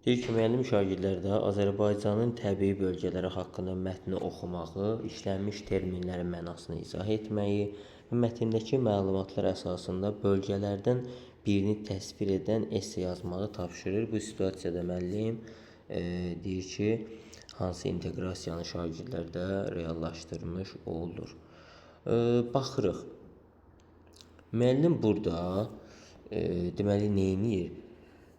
Deyir ki, müəllim şagirdlərdə Azərbaycanın təbii bölgələri haqqında mətni oxumağı, işlənmiş terminlərin mənasını izah etməyi və mətndəki məlumatlar əsasında bölgələrdən birini təsvir edən esse yazmağı tapşırır. Bu situasiyada müəllim deyir ki, hansı inteqrasiyanı şagirdlərdə reallaşdırmış olur. Baxırıq. Müəllim burada deməli neyniyir?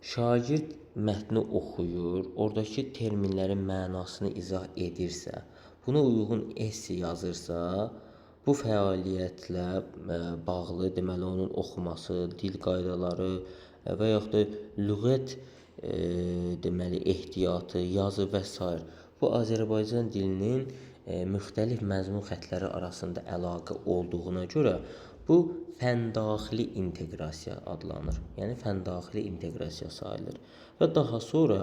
Şagird mətni oxuyur, oradakı terminlərin mənasını izah edirsə, buna uyğun esse yazırsa, bu fəaliyyətlə bağlı deməli onun oxuması, dil qaydaları və yaxud da lüğət deməli ehtiyatı, yazı və s. bu Azərbaycan dilinin müxtəlif məzmun xəttləri arasında əlaqə olduğuna görə bu fəndaxili inteqrasiya adlanır. Yəni fəndaxili inteqrasiya sayılır. Və daha sonra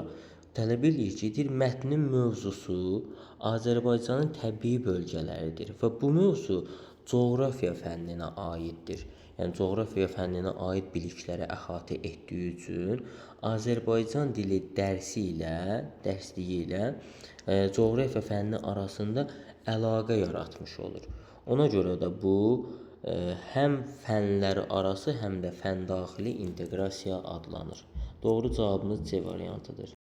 tələb eləyir ki, deyir, mətnin mövzusu Azərbaycanın təbii bölgələridir və bu mövzu coğrafiya fənninə aiddir. Yəni coğrafiya fənninə aid bilikləri əhatə etdiyi üçün Azərbaycan dili dərsliyi ilə coğrafiya fənni arasında əlaqə yaratmış olur. Ona görə də bu həm fənlər arası, həm də fəndaxili inteqrasiya adlanır. Doğru cavabımız C variantıdır.